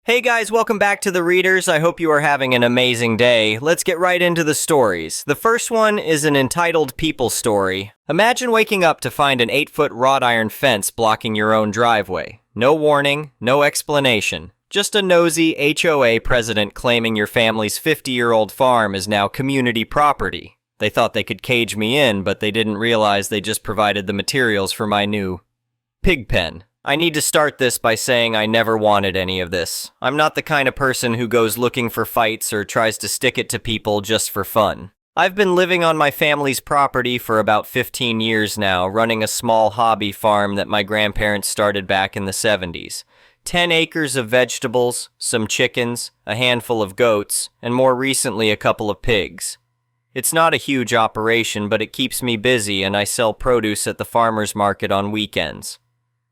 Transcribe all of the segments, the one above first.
Hey guys, welcome back to The Readers. I hope you are having an amazing day. Let's get right into the stories. The first one is an entitled People Story. Imagine waking up to find an 8-foot wrought iron fence blocking your own driveway. No warning, no explanation. Just a nosy HOA president claiming your family's 50-year-old farm is now community property. They thought they could cage me in, but they didn't realize they just provided the materials for my new pig pen. I need to start this by saying I never wanted any of this. I'm not the kind of person who goes looking for fights or tries to stick it to people just for fun. I've been living on my family's property for about 15 years now, running a small hobby farm that my grandparents started back in the 70s. 10 acres of vegetables, some chickens, a handful of goats, and more recently a couple of pigs. It's not a huge operation, but it keeps me busy and I sell produce at the farmer's market on weekends.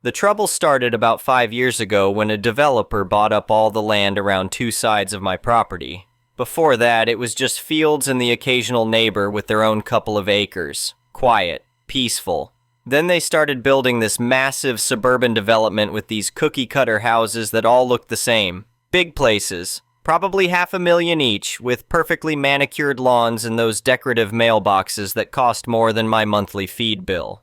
The trouble started about 5 years ago when a developer bought up all the land around two sides of my property. Before that, it was just fields and the occasional neighbor with their own couple of acres. Quiet, peaceful. Then they started building this massive suburban development with these cookie-cutter houses that all looked the same. Big places, probably $500,000 each, with perfectly manicured lawns and those decorative mailboxes that cost more than my monthly feed bill.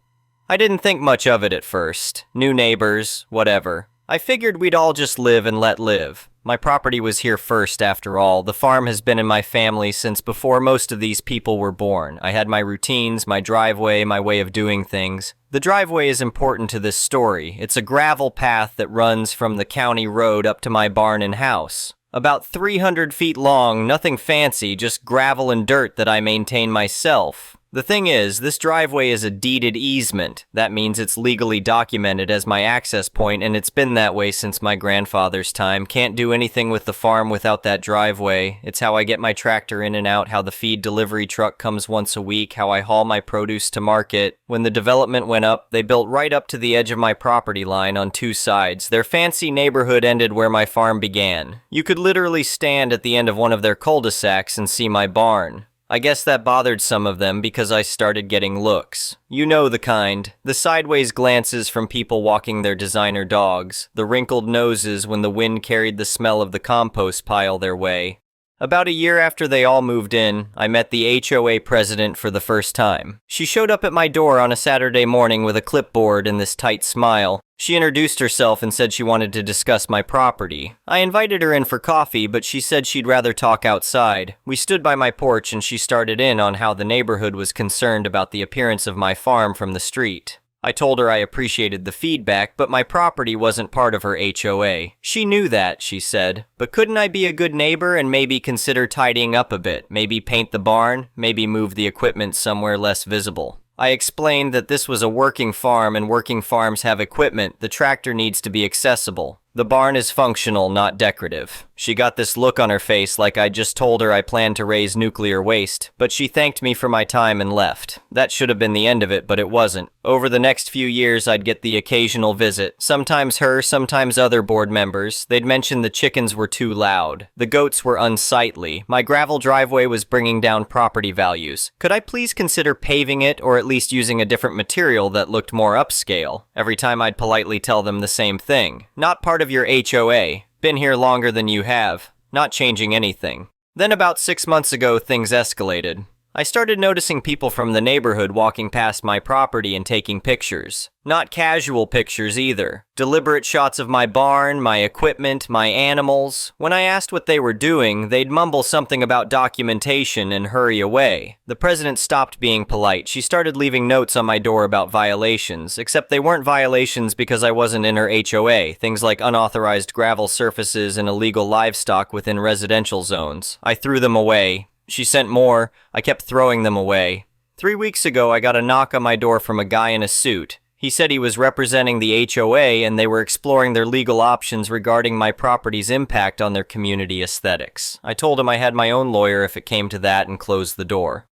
I didn't think much of it at first. New neighbors, whatever. I figured we'd all just live and let live. My property was here first, after all. The farm has been in my family since before most of these people were born. I had my routines, my driveway, my way of doing things. The driveway is important to this story. It's a gravel path that runs from the county road up to my barn and house. About 300 feet long, nothing fancy, just gravel and dirt that I maintain myself. The thing is, this driveway is a deeded easement. That means it's legally documented as my access point, and it's been that way since my grandfather's time. Can't do anything with the farm without that driveway. It's how I get my tractor in and out, how the feed delivery truck comes once a week, how I haul my produce to market. When the development went up, they built right up to the edge of my property line on two sides. Their fancy neighborhood ended where my farm began. You could literally stand at the end of one of their cul-de-sacs and see my barn. I guess that bothered some of them because I started getting looks. You know the kind. The sideways glances from people walking their designer dogs. The wrinkled noses when the wind carried the smell of the compost pile their way. About a year after they all moved in, I met the HOA president for the first time. She showed up at my door on a Saturday morning with a clipboard and this tight smile. She introduced herself and said she wanted to discuss my property. I invited her in for coffee, but she said she'd rather talk outside. We stood by my porch and she started in on how the neighborhood was concerned about the appearance of my farm from the street. I told her I appreciated the feedback, but my property wasn't part of her HOA. She knew that, she said. But couldn't I be a good neighbor and maybe consider tidying up a bit? Maybe paint the barn? Maybe move the equipment somewhere less visible? I explained that this was a working farm and working farms have equipment. The tractor needs to be accessible. The barn is functional, not decorative. She got this look on her face like I just told her I planned to raise nuclear waste, but she thanked me for my time and left. That should have been the end of it, but it wasn't. Over the next few years, I'd get the occasional visit. Sometimes her, sometimes other board members. They'd mention the chickens were too loud. The goats were unsightly. My gravel driveway was bringing down property values. Could I please consider paving it or at least using a different material that looked more upscale? Every time I'd politely tell them the same thing. Not part of your HOA. Been here longer than you have. Not changing anything. Then about 6 months ago, things escalated. I started noticing people from the neighborhood walking past my property and taking pictures. Not casual pictures either. Deliberate shots of my barn, my equipment, my animals. When I asked what they were doing, they'd mumble something about documentation and hurry away. The president stopped being polite. She started leaving notes on my door about violations, except they weren't violations because I wasn't in her HOA. Things like unauthorized gravel surfaces and illegal livestock within residential zones. I threw them away. She sent more. I kept throwing them away. 3 weeks ago, I got a knock on my door from a guy in a suit. He said he was representing the HOA and they were exploring their legal options regarding my property's impact on their community aesthetics. I told him I had my own lawyer if it came to that and closed the door.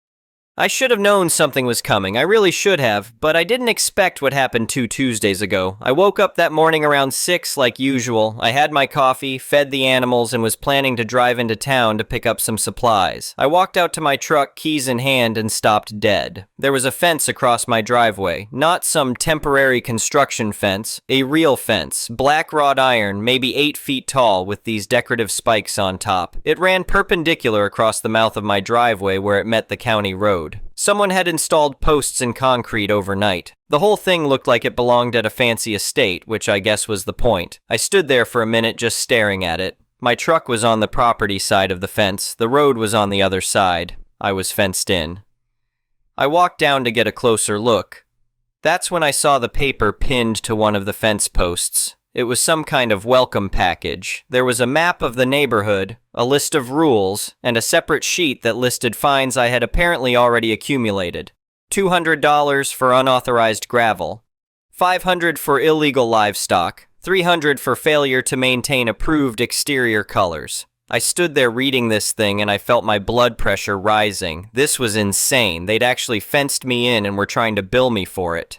I should have known something was coming, I really should have, but I didn't expect what happened 2 Tuesdays ago. I woke up that morning around 6 like usual. I had my coffee, fed the animals, and was planning to drive into town to pick up some supplies. I walked out to my truck, keys in hand, and stopped dead. There was a fence across my driveway, not some temporary construction fence, a real fence, black wrought iron, maybe 8 feet tall with these decorative spikes on top. It ran perpendicular across the mouth of my driveway where it met the county road. Someone had installed posts in concrete overnight. The whole thing looked like it belonged at a fancy estate, which I guess was the point. I stood there for a minute just staring at it. My truck was on the property side of the fence. The road was on the other side. I was fenced in. I walked down to get a closer look. That's when I saw the paper pinned to one of the fence posts. It was some kind of welcome package. There was a map of the neighborhood, a list of rules, and a separate sheet that listed fines I had apparently already accumulated. $200 for unauthorized gravel, $500 for illegal livestock, $300 for failure to maintain approved exterior colors. I stood there reading this thing and I felt my blood pressure rising. This was insane. They'd actually fenced me in and were trying to bill me for it.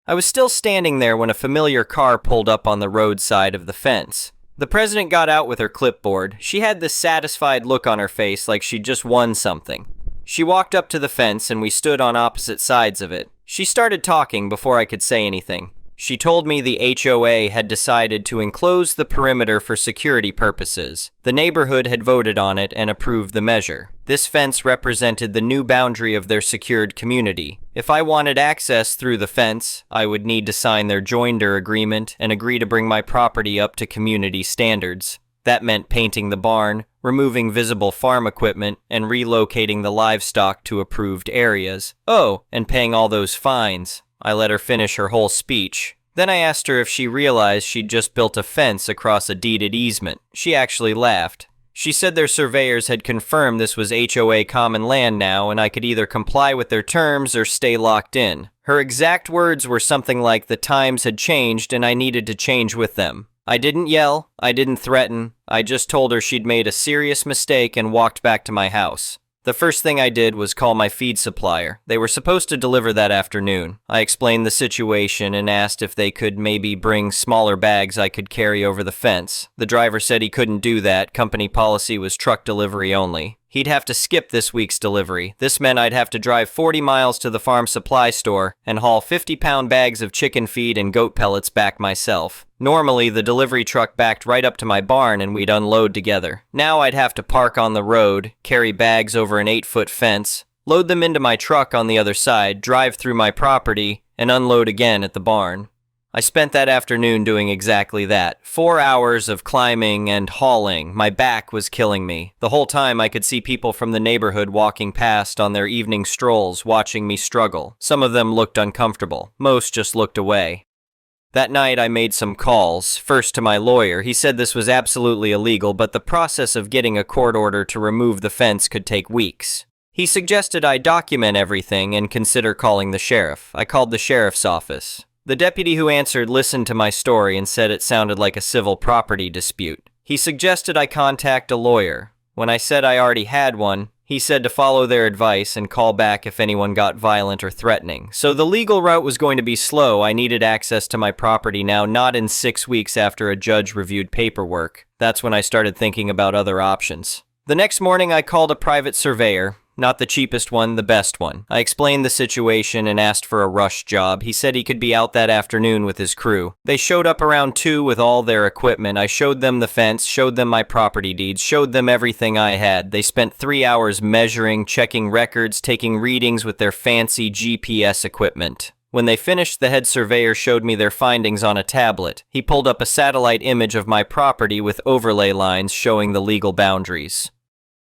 I was still standing there when a familiar car pulled up on the roadside of the fence. The president got out with her clipboard. She had this satisfied look on her face like she'd just won something. She walked up to the fence and we stood on opposite sides of it. She started talking before I could say anything. She told me the HOA had decided to enclose the perimeter for security purposes. The neighborhood had voted on it and approved the measure. This fence represented the new boundary of their secured community. If I wanted access through the fence, I would need to sign their joinder agreement and agree to bring my property up to community standards. That meant painting the barn, removing visible farm equipment, and relocating the livestock to approved areas. Oh, and paying all those fines. I let her finish her whole speech. Then I asked her if she realized she'd just built a fence across a deeded easement. She actually laughed. She said their surveyors had confirmed this was HOA common land now, and I could either comply with their terms or stay locked in. Her exact words were something like the times had changed and I needed to change with them. I didn't yell, I didn't threaten, I just told her she'd made a serious mistake and walked back to my house. The first thing I did was call my feed supplier. They were supposed to deliver that afternoon. I explained the situation and asked if they could maybe bring smaller bags I could carry over the fence. The driver said he couldn't do that. Company policy was truck delivery only. He'd have to skip this week's delivery. This meant I'd have to drive 40 miles to the farm supply store and haul 50-pound bags of chicken feed and goat pellets back myself. Normally, the delivery truck backed right up to my barn and we'd unload together. Now I'd have to park on the road, carry bags over an 8-foot fence, load them into my truck on the other side, drive through my property, and unload again at the barn. I spent that afternoon doing exactly that. 4 hours of climbing and hauling. My back was killing me. The whole time I could see people from the neighborhood walking past on their evening strolls, watching me struggle. Some of them looked uncomfortable. Most just looked away. That night I made some calls, first to my lawyer. He said this was absolutely illegal, but the process of getting a court order to remove the fence could take weeks. He suggested I document everything and consider calling the sheriff. I called the sheriff's office. The deputy who answered listened to my story and said it sounded like a civil property dispute. He suggested I contact a lawyer. When I said I already had one, he said to follow their advice and call back if anyone got violent or threatening. So the legal route was going to be slow. I needed access to my property now, not in 6 weeks after a judge reviewed paperwork. That's when I started thinking about other options. The next morning I called a private surveyor. Not the cheapest one, the best one. I explained the situation and asked for a rush job. He said he could be out that afternoon with his crew. They showed up around 2 with all their equipment. I showed them the fence, showed them my property deeds, showed them everything I had. They spent 3 hours measuring, checking records, taking readings with their fancy GPS equipment. When they finished, the head surveyor showed me their findings on a tablet. He pulled up a satellite image of my property with overlay lines showing the legal boundaries.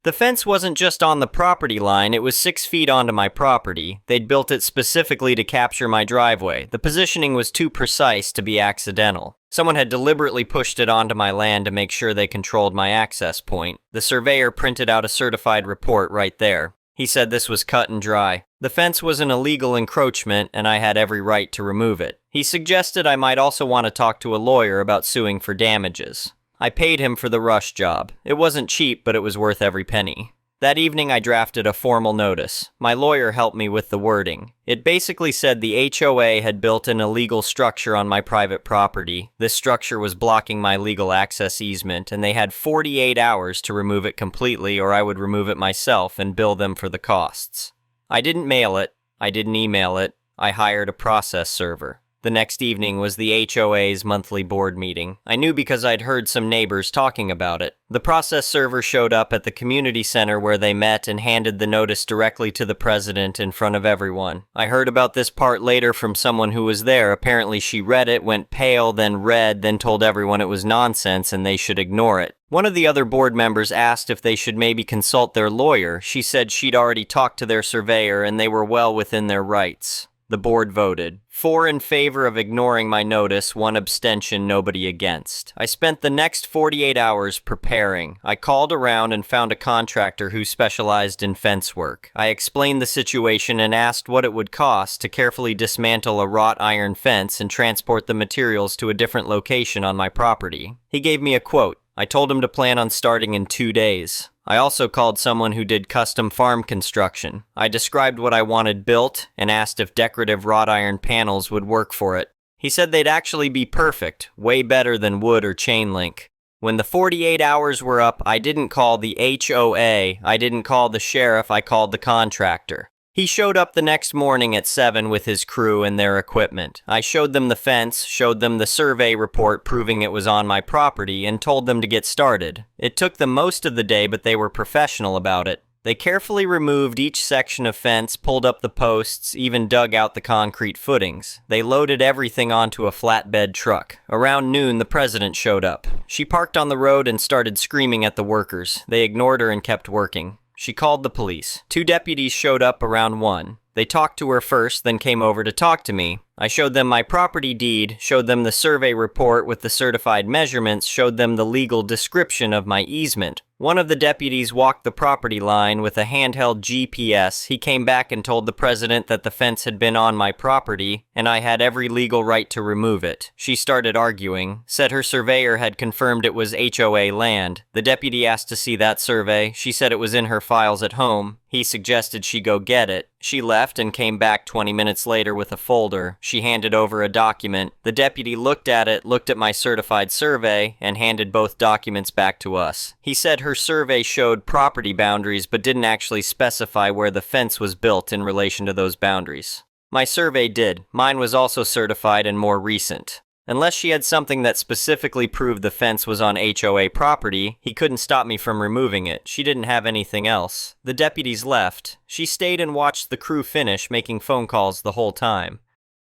The fence wasn't just on the property line, it was 6 feet onto my property. They'd built it specifically to capture my driveway. The positioning was too precise to be accidental. Someone had deliberately pushed it onto my land to make sure they controlled my access point. The surveyor printed out a certified report right there. He said this was cut and dry. The fence was an illegal encroachment and I had every right to remove it. He suggested I might also want to talk to a lawyer about suing for damages. I paid him for the rush job. It wasn't cheap, but it was worth every penny. That evening I drafted a formal notice. My lawyer helped me with the wording. It basically said the HOA had built an illegal structure on my private property. This structure was blocking my legal access easement, and they had 48 hours to remove it completely, or I would remove it myself and bill them for the costs. I didn't mail it. I didn't email it. I hired a process server. The next evening was the HOA's monthly board meeting. I knew because I'd heard some neighbors talking about it. The process server showed up at the community center where they met and handed the notice directly to the president in front of everyone. I heard about this part later from someone who was there. Apparently she read it, went pale, then read, then told everyone it was nonsense and they should ignore it. One of the other board members asked if they should maybe consult their lawyer. She said she'd already talked to their surveyor and they were well within their rights. The board voted 4 in favor of ignoring my notice, 1 abstention, nobody against. I spent the next 48 hours preparing. I called around and found a contractor who specialized in fence work. I explained the situation and asked what it would cost to carefully dismantle a wrought iron fence and transport the materials to a different location on my property. He gave me a quote. I told him to plan on starting in 2 days. I also called someone who did custom farm construction. I described what I wanted built and asked if decorative wrought iron panels would work for it. He said they'd actually be perfect, way better than wood or chain link. When the 48 hours were up, I didn't call the HOA, I didn't call the sheriff, I called the contractor. He showed up the next morning at 7 with his crew and their equipment. I showed them the fence, showed them the survey report proving it was on my property, and told them to get started. It took them most of the day, but they were professional about it. They carefully removed each section of fence, pulled up the posts, even dug out the concrete footings. They loaded everything onto a flatbed truck. Around noon, the president showed up. She parked on the road and started screaming at the workers. They ignored her and kept working. She called the police. 2 deputies showed up around 1. They talked to her first, then came over to talk to me. I showed them my property deed, showed them the survey report with the certified measurements, showed them the legal description of my easement. One of the deputies walked the property line with a handheld GPS. He came back and told the president that the fence had been on my property, and I had every legal right to remove it. She started arguing, said her surveyor had confirmed it was HOA land. The deputy asked to see that survey. She said it was in her files at home. He suggested she go get it. She left and came back 20 minutes later with a folder. She handed over a document. The deputy looked at it, looked at my certified survey, and handed both documents back to us. He said her survey showed property boundaries but didn't actually specify where the fence was built in relation to those boundaries. My survey did. Mine was also certified and more recent. Unless she had something that specifically proved the fence was on HOA property, he couldn't stop me from removing it. She didn't have anything else. The deputies left. She stayed and watched the crew finish, making phone calls the whole time.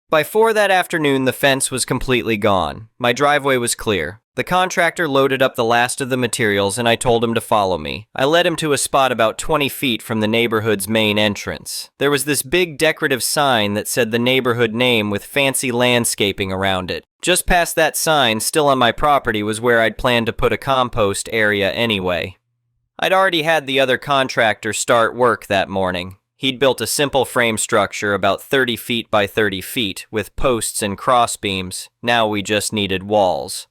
By 4 that afternoon, the fence was completely gone. My driveway was clear. The contractor loaded up the last of the materials and I told him to follow me. I led him to a spot about 20 feet from the neighborhood's main entrance. There was this big decorative sign that said the neighborhood name with fancy landscaping around it. Just past that sign, still on my property, was where I'd planned to put a compost area anyway. I'd already had the other contractor start work that morning. He'd built a simple frame structure about 30 feet by 30 feet with posts and crossbeams. Now we just needed walls.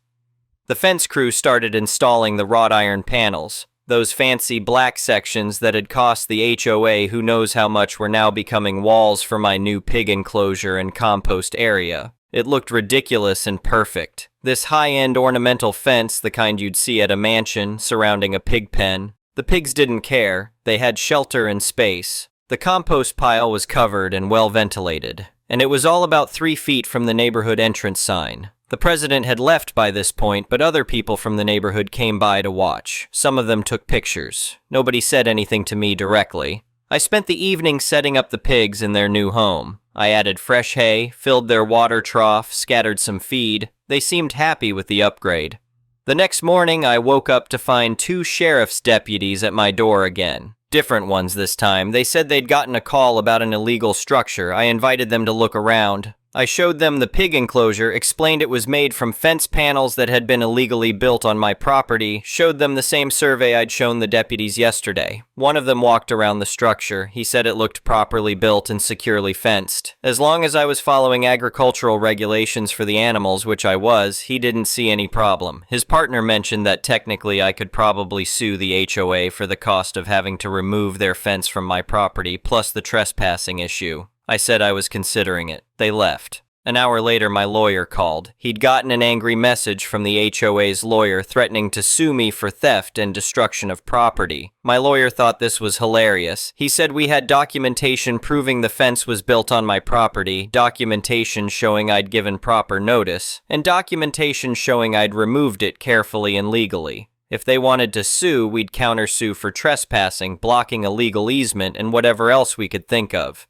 The fence crew started installing the wrought iron panels. Those fancy black sections that had cost the HOA who knows how much were now becoming walls for my new pig enclosure and compost area. It looked ridiculous and perfect. This high-end ornamental fence, the kind you'd see at a mansion, surrounding a pig pen. The pigs didn't care. They had shelter and space. The compost pile was covered and well ventilated, and it was all about 3 feet from the neighborhood entrance sign. The president had left by this point, but other people from the neighborhood came by to watch. Some of them took pictures. Nobody said anything to me directly. I spent the evening setting up the pigs in their new home. I added fresh hay, filled their water trough, scattered some feed. They seemed happy with the upgrade. The next morning, I woke up to find 2 sheriff's deputies at my door again. Different ones this time. They said they'd gotten a call about an illegal structure. I invited them to look around. I showed them the pig enclosure, explained it was made from fence panels that had been illegally built on my property, showed them the same survey I'd shown the deputies yesterday. One of them walked around the structure. He said it looked properly built and securely fenced. As long as I was following agricultural regulations for the animals, which I was, he didn't see any problem. His partner mentioned that technically I could probably sue the HOA for the cost of having to remove their fence from my property, plus the trespassing issue. I said I was considering it. They left. An hour later, my lawyer called. He'd gotten an angry message from the HOA's lawyer threatening to sue me for theft and destruction of property. My lawyer thought this was hilarious. He said we had documentation proving the fence was built on my property, documentation showing I'd given proper notice, and documentation showing I'd removed it carefully and legally. If they wanted to sue, we'd countersue for trespassing, blocking a legal easement, and whatever else we could think of.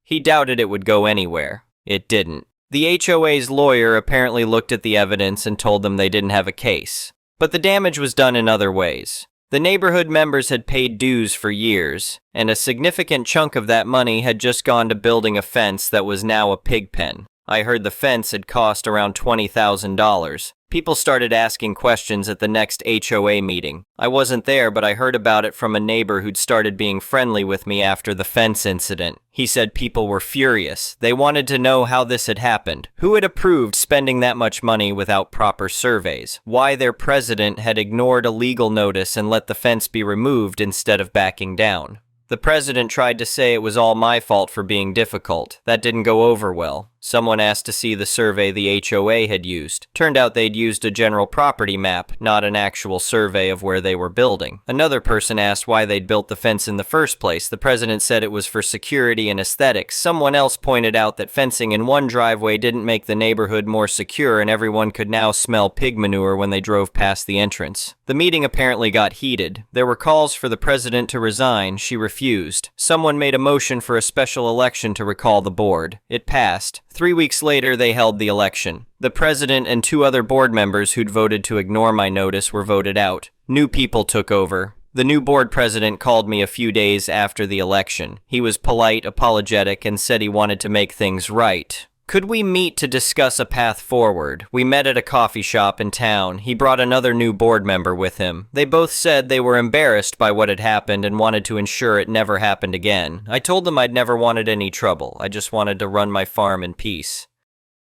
He doubted it would go anywhere. It didn't. The HOA's lawyer apparently looked at the evidence and told them they didn't have a case. But the damage was done in other ways. The neighborhood members had paid dues for years, and a significant chunk of that money had just gone to building a fence that was now a pig pen. I heard the fence had cost around $20,000. People started asking questions at the next HOA meeting. I wasn't there, but I heard about it from a neighbor who'd started being friendly with me after the fence incident. He said people were furious. They wanted to know how this had happened, who had approved spending that much money without proper surveys, why their president had ignored a legal notice and let the fence be removed instead of backing down. The president tried to say it was all my fault for being difficult. That didn't go over well. Someone asked to see the survey the HOA had used. Turned out they'd used a general property map, not an actual survey of where they were building. Another person asked why they'd built the fence in the first place. The president said it was for security and aesthetics. Someone else pointed out that fencing in one driveway didn't make the neighborhood more secure and everyone could now smell pig manure when they drove past the entrance. The meeting apparently got heated. There were calls for the president to resign. She refused. Someone made a motion for a special election to recall the board. It passed. 3 weeks later, they held the election. The president and 2 other board members who'd voted to ignore my notice were voted out. New people took over. The new board president called me a few days after the election. He was polite, apologetic, and said he wanted to make things right. Could we meet to discuss a path forward? We met at a coffee shop in town. He brought another new board member with him. They both said they were embarrassed by what had happened and wanted to ensure it never happened again. I told them I'd never wanted any trouble. I just wanted to run my farm in peace.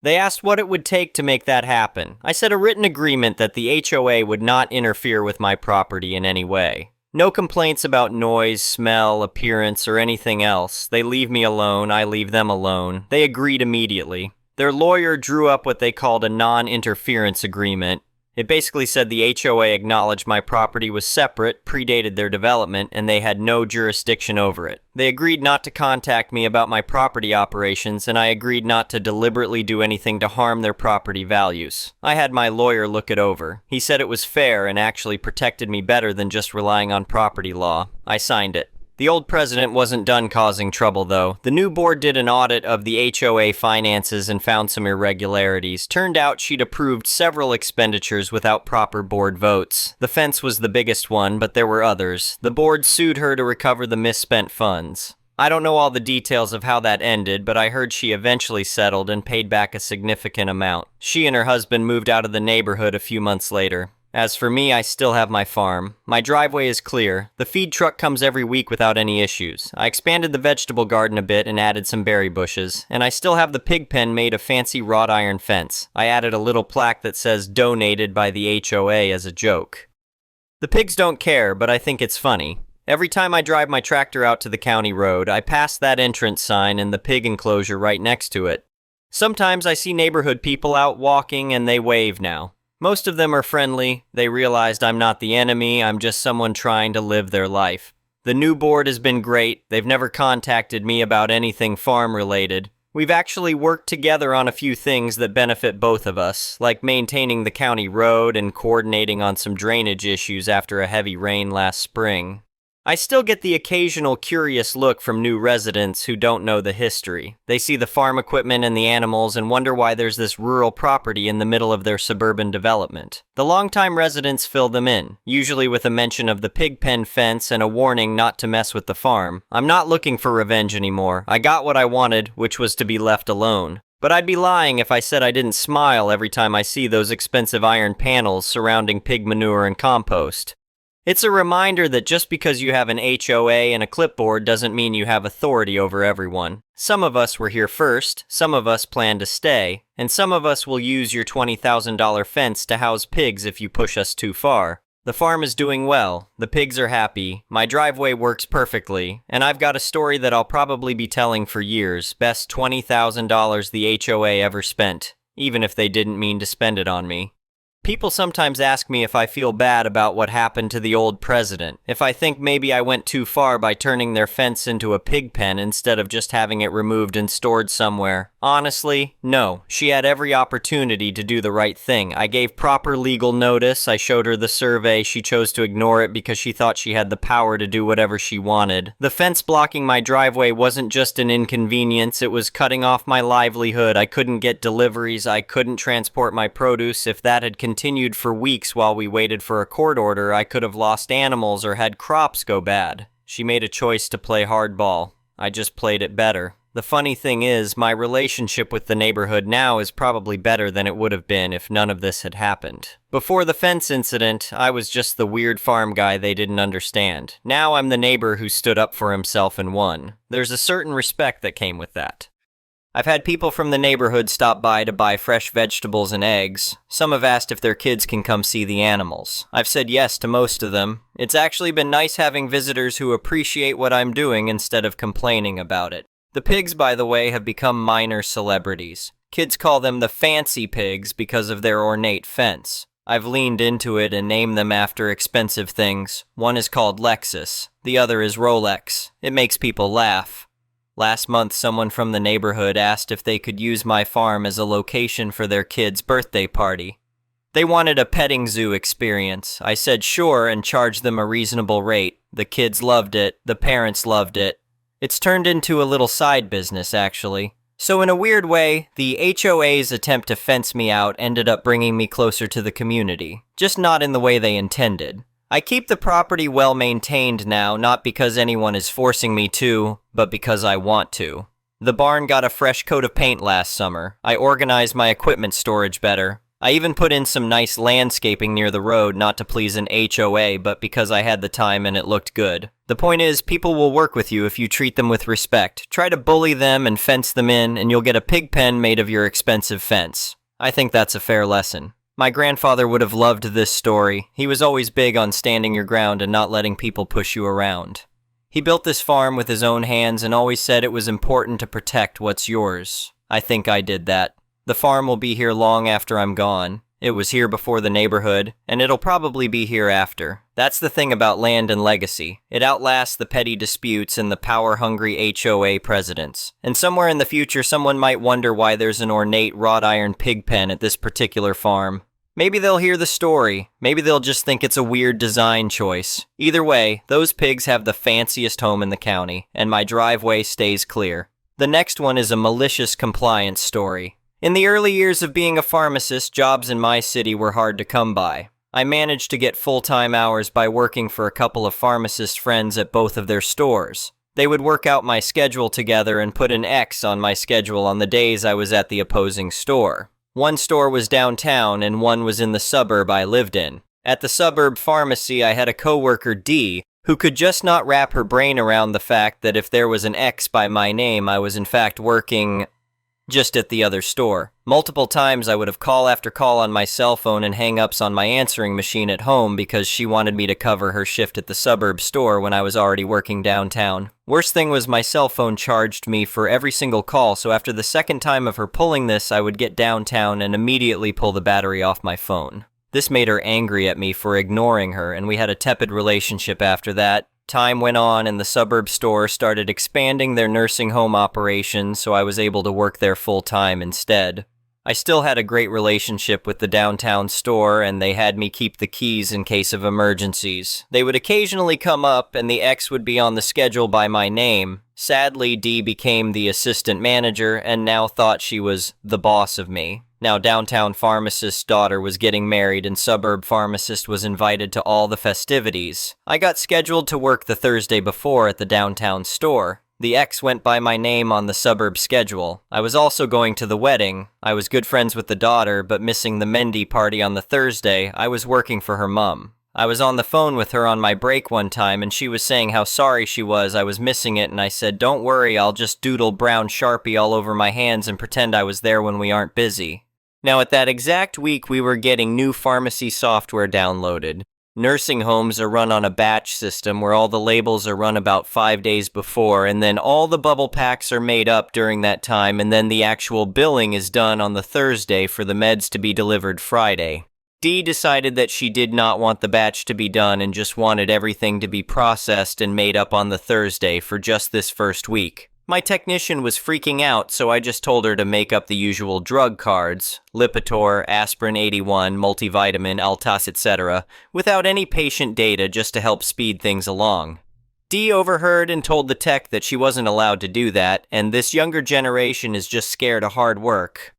They asked what it would take to make that happen. I said a written agreement that the HOA would not interfere with my property in any way. No complaints about noise, smell, appearance, or anything else. They leave me alone, I leave them alone. They agreed immediately. Their lawyer drew up what they called a non-interference agreement. It basically said the HOA acknowledged my property was separate, predated their development, and they had no jurisdiction over it. They agreed not to contact me about my property operations, and I agreed not to deliberately do anything to harm their property values. I had my lawyer look it over. He said it was fair and actually protected me better than just relying on property law. I signed it. The old president wasn't done causing trouble, though. The new board did an audit of the HOA finances and found some irregularities. Turned out she'd approved several expenditures without proper board votes. The fence was the biggest one, but there were others. The board sued her to recover the misspent funds. I don't know all the details of how that ended, but I heard she eventually settled and paid back a significant amount. She and her husband moved out of the neighborhood a few months later. As for me, I still have my farm. My driveway is clear. The feed truck comes every week without any issues. I expanded the vegetable garden a bit and added some berry bushes. And I still have the pig pen made of fancy wrought iron fence. I added a little plaque that says donated by the HOA as a joke. The pigs don't care, but I think it's funny. Every time I drive my tractor out to the county road, I pass that entrance sign and the pig enclosure right next to it. Sometimes I see neighborhood people out walking and they wave now. Most of them are friendly. They realized I'm not the enemy, I'm just someone trying to live their life. The new board has been great. They've never contacted me about anything farm-related. We've actually worked together on a few things that benefit both of us, like maintaining the county road and coordinating on some drainage issues after a heavy rain last spring. I still get the occasional curious look from new residents who don't know the history. They see the farm equipment and the animals and wonder why there's this rural property in the middle of their suburban development. The longtime residents fill them in, usually with a mention of the pig pen fence and a warning not to mess with the farm. I'm not looking for revenge anymore. I got what I wanted, which was to be left alone. But I'd be lying if I said I didn't smile every time I see those expensive iron panels surrounding pig manure and compost. It's a reminder that just because you have an HOA and a clipboard doesn't mean you have authority over everyone. Some of us were here first, some of us plan to stay, and some of us will use your $20,000 fence to house pigs if you push us too far. The farm is doing well, the pigs are happy, my driveway works perfectly, and I've got a story that I'll probably be telling for years. Best $20,000 the HOA ever spent, even if they didn't mean to spend it on me. People sometimes ask me if I feel bad about what happened to the old president, if I think maybe I went too far by turning their fence into a pig pen instead of just having it removed and stored somewhere. Honestly, no. She had every opportunity to do the right thing. I gave proper legal notice, I showed her the survey, she chose to ignore it because she thought she had the power to do whatever she wanted. The fence blocking my driveway wasn't just an inconvenience, it was cutting off my livelihood. I couldn't get deliveries, I couldn't transport my produce. If that had continued for weeks while we waited for a court order, I could have lost animals or had crops go bad. She made a choice to play hardball. I just played it better. The funny thing is, my relationship with the neighborhood now is probably better than it would have been if none of this had happened. Before the fence incident, I was just the weird farm guy they didn't understand. Now I'm the neighbor who stood up for himself and won. There's a certain respect that came with that. I've had people from the neighborhood stop by to buy fresh vegetables and eggs. Some have asked if their kids can come see the animals. I've said yes to most of them. It's actually been nice having visitors who appreciate what I'm doing instead of complaining about it. The pigs, by the way, have become minor celebrities. Kids call them the fancy pigs because of their ornate fence. I've leaned into it and named them after expensive things. One is called Lexus, the other is Rolex. It makes people laugh. Last month, someone from the neighborhood asked if they could use my farm as a location for their kid's birthday party. They wanted a petting zoo experience. I said sure and charged them a reasonable rate. The kids loved it, the parents loved it. It's turned into a little side business, actually. So in a weird way, the HOA's attempt to fence me out ended up bringing me closer to the community. Just not in the way they intended. I keep the property well maintained now, not because anyone is forcing me to, but because I want to. The barn got a fresh coat of paint last summer. I organized my equipment storage better. I even put in some nice landscaping near the road, not to please an HOA, but because I had the time and it looked good. The point is, people will work with you if you treat them with respect. Try to bully them and fence them in, and you'll get a pig pen made of your expensive fence. I think that's a fair lesson. My grandfather would have loved this story. He was always big on standing your ground and not letting people push you around. He built this farm with his own hands and always said it was important to protect what's yours. I think I did that. The farm will be here long after I'm gone. It was here before the neighborhood, and it'll probably be here after. That's the thing about land and legacy. It outlasts the petty disputes and the power-hungry HOA presidents. And somewhere in the future, someone might wonder why there's an ornate wrought iron pig pen at this particular farm. Maybe they'll hear the story. Maybe they'll just think it's a weird design choice. Either way, those pigs have the fanciest home in the county, and my driveway stays clear. The next one is a malicious compliance story. In the early years of being a pharmacist, jobs in my city were hard to come by. I managed to get full-time hours by working for a couple of pharmacist friends at both of their stores. They would work out my schedule together and put an X on my schedule on the days I was at the opposing store. One store was downtown and one was in the suburb I lived in. At the suburb pharmacy, I had a coworker, D, who could just not wrap her brain around the fact that if there was an X by my name, I was in fact working just at the other store. Multiple times I would have call after call on my cell phone and hang-ups on my answering machine at home because she wanted me to cover her shift at the suburb store when I was already working downtown. Worst thing was my cell phone charged me for every single call, so after the second time of her pulling this, I would get downtown and immediately pull the battery off my phone. This made her angry at me for ignoring her, and we had a tepid relationship after that. Time went on and the suburb store started expanding their nursing home operations, so I was able to work there full-time instead. I still had a great relationship with the downtown store, and they had me keep the keys in case of emergencies. They would occasionally come up, and the X would be on the schedule by my name. Sadly, Dee became the assistant manager and now thought she was the boss of me. Now, downtown pharmacist's daughter was getting married, and suburb pharmacist was invited to all the festivities. I got scheduled to work the Thursday before at the downtown store. The X went by my name on the suburb schedule. I was also going to the wedding. I was good friends with the daughter, but missing the Mendy party on the Thursday, I was working for her mum. I was on the phone with her on my break one time, and she was saying how sorry she was I was missing it, and I said, "Don't worry, I'll just doodle brown Sharpie all over my hands and pretend I was there when we aren't busy." Now, at that exact week, we were getting new pharmacy software downloaded. Nursing homes are run on a batch system where all the labels are run about 5 days before, and then all the bubble packs are made up during that time, and then the actual billing is done on the Thursday for the meds to be delivered Friday. Dee decided that she did not want the batch to be done and just wanted everything to be processed and made up on the Thursday for just this first week. My technician was freaking out, so I just told her to make up the usual drug cards, Lipitor, Aspirin 81, multivitamin, Altas, etc., without any patient data just to help speed things along. Dee overheard and told the tech that she wasn't allowed to do that, and this younger generation is just scared of hard work.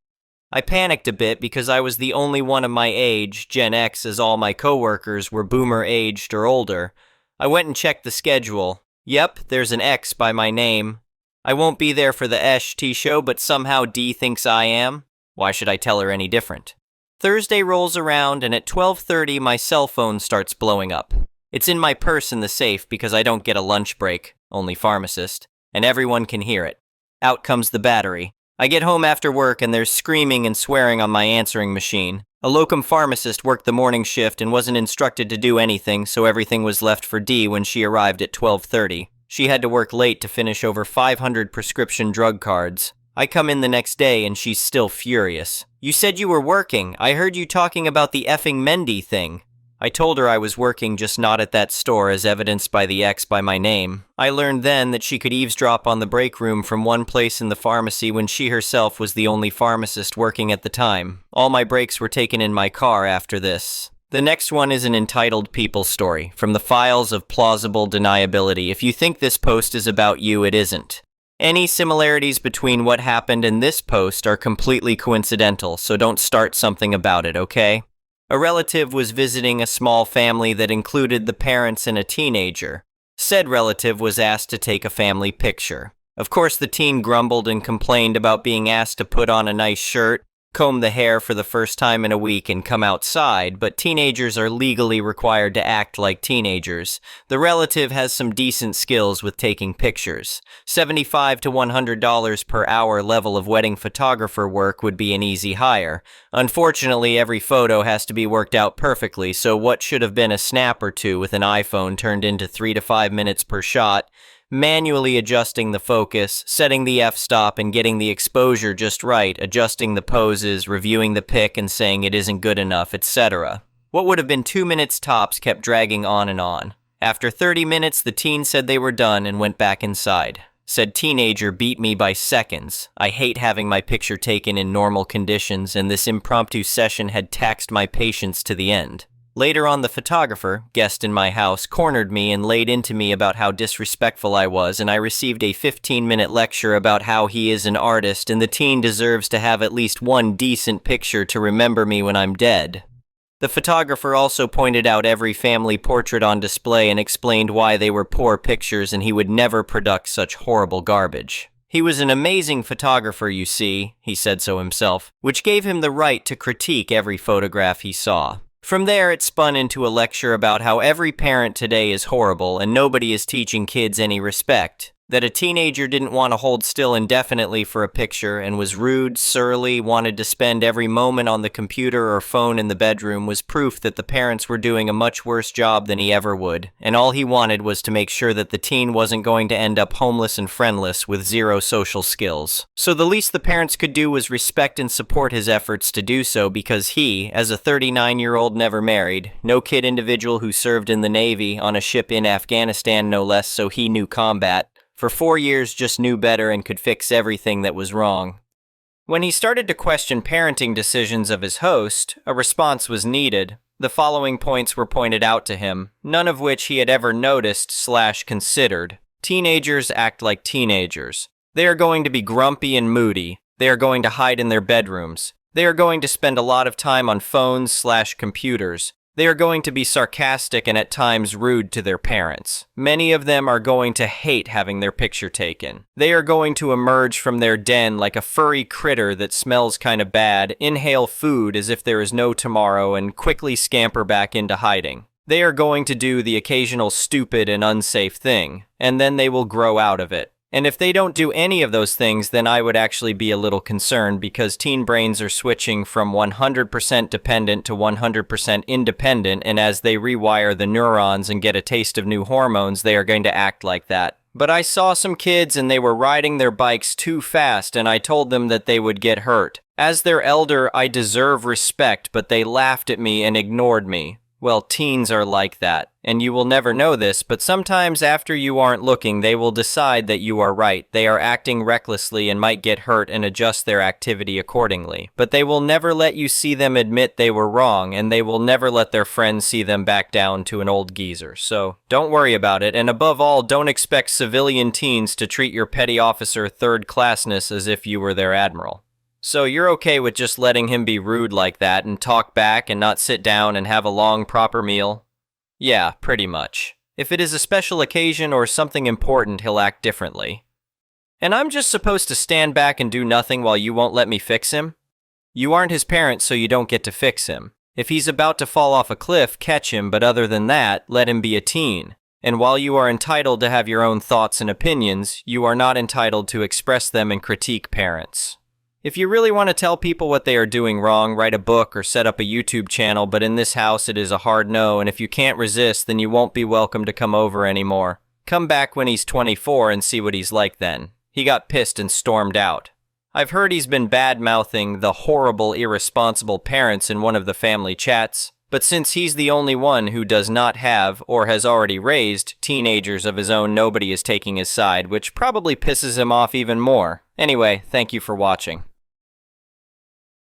I panicked a bit because I was the only one of my age, Gen X, as all my coworkers were boomer-aged or older. I went and checked the schedule. Yep, there's an X by my name. I won't be there for the ST show, but somehow Dee thinks I am. Why should I tell her any different? Thursday rolls around, and at 12:30 my cell phone starts blowing up. It's in my purse in the safe because I don't get a lunch break, only pharmacist, and everyone can hear it. Out comes the battery. I get home after work and there's screaming and swearing on my answering machine. A locum pharmacist worked the morning shift and wasn't instructed to do anything, so everything was left for Dee when she arrived at 12:30. She had to work late to finish over 500 prescription drug cards. I come in the next day and she's still furious. "You said you were working. I heard you talking about the effing Mendy thing." I told her I was working, just not at that store, as evidenced by the X by my name. I learned then that she could eavesdrop on the break room from one place in the pharmacy when she herself was the only pharmacist working at the time. All my breaks were taken in my car after this. The next one is an entitled people story, from the files of plausible deniability. If you think this post is about you, it isn't. Any similarities between what happened and this post are completely coincidental, so don't start something about it, okay? A relative was visiting a small family that included the parents and a teenager. Said relative was asked to take a family picture. Of course, the teen grumbled and complained about being asked to put on a nice shirt, comb the hair for the first time in a week, and come outside, but teenagers are legally required to act like teenagers. The relative has some decent skills with taking pictures. $75 to $100 per hour level of wedding photographer work would be an easy hire. Unfortunately, every photo has to be worked out perfectly, so what should have been a snap or two with an iPhone turned into 3 to 5 minutes per shot. Manually adjusting the focus, setting the f-stop and getting the exposure just right, adjusting the poses, reviewing the pic and saying it isn't good enough, etc. What would have been 2 minutes tops kept dragging on and on. After 30 minutes, the teen said they were done and went back inside. Said teenager beat me by seconds. I hate having my picture taken in normal conditions, and this impromptu session had taxed my patience to the end. Later on, the photographer, guest in my house, cornered me and laid into me about how disrespectful I was, and I received a 15-minute lecture about how he is an artist and the teen deserves to have at least one decent picture to remember me when I'm dead. The photographer also pointed out every family portrait on display and explained why they were poor pictures and he would never produce such horrible garbage. He was an amazing photographer, you see, he said so himself, which gave him the right to critique every photograph he saw. From there, it spun into a lecture about how every parent today is horrible and nobody is teaching kids any respect. That a teenager didn't want to hold still indefinitely for a picture and was rude, surly, wanted to spend every moment on the computer or phone in the bedroom was proof that the parents were doing a much worse job than he ever would, and all he wanted was to make sure that the teen wasn't going to end up homeless and friendless with zero social skills. So the least the parents could do was respect and support his efforts to do so because he, as a 39-year-old never married, no kid individual who served in the Navy on a ship in Afghanistan no less, so he knew combat, for 4 years just knew better and could fix everything that was wrong. When he started to question parenting decisions of his host, a response was needed. The following points were pointed out to him, none of which he had ever noticed/considered. Teenagers act like teenagers. They are going to be grumpy and moody. They are going to hide in their bedrooms. They are going to spend a lot of time on phones/computers. They are going to be sarcastic and at times rude to their parents. Many of them are going to hate having their picture taken. They are going to emerge from their den like a furry critter that smells kind of bad, inhale food as if there is no tomorrow, and quickly scamper back into hiding. They are going to do the occasional stupid and unsafe thing, and then they will grow out of it. And if they don't do any of those things, then I would actually be a little concerned, because teen brains are switching from 100% dependent to 100% independent, and as they rewire the neurons and get a taste of new hormones, they are going to act like that. But I saw some kids and they were riding their bikes too fast, and I told them that they would get hurt. As their elder, I deserve respect, but they laughed at me and ignored me. Well, teens are like that, and you will never know this, but sometimes after you aren't looking, they will decide that you are right. They are acting recklessly and might get hurt and adjust their activity accordingly. But they will never let you see them admit they were wrong, and they will never let their friends see them back down to an old geezer. So don't worry about it, and above all, don't expect civilian teens to treat your petty officer third-classness as if you were their admiral. So you're okay with just letting him be rude like that and talk back and not sit down and have a long, proper meal? Yeah, pretty much. If it is a special occasion or something important, he'll act differently. And I'm just supposed to stand back and do nothing while you won't let me fix him? You aren't his parent, so you don't get to fix him. If he's about to fall off a cliff, catch him, but other than that, let him be a teen. And while you are entitled to have your own thoughts and opinions, you are not entitled to express them and critique parents. If you really want to tell people what they are doing wrong, write a book or set up a YouTube channel, but in this house it is a hard no, and if you can't resist, then you won't be welcome to come over anymore. Come back when he's 24 and see what he's like then. He got pissed and stormed out. I've heard he's been bad-mouthing the horrible, irresponsible parents in one of the family chats, but since he's the only one who does not have, or has already raised, teenagers of his own, nobody is taking his side, which probably pisses him off even more. Anyway, thank you for watching.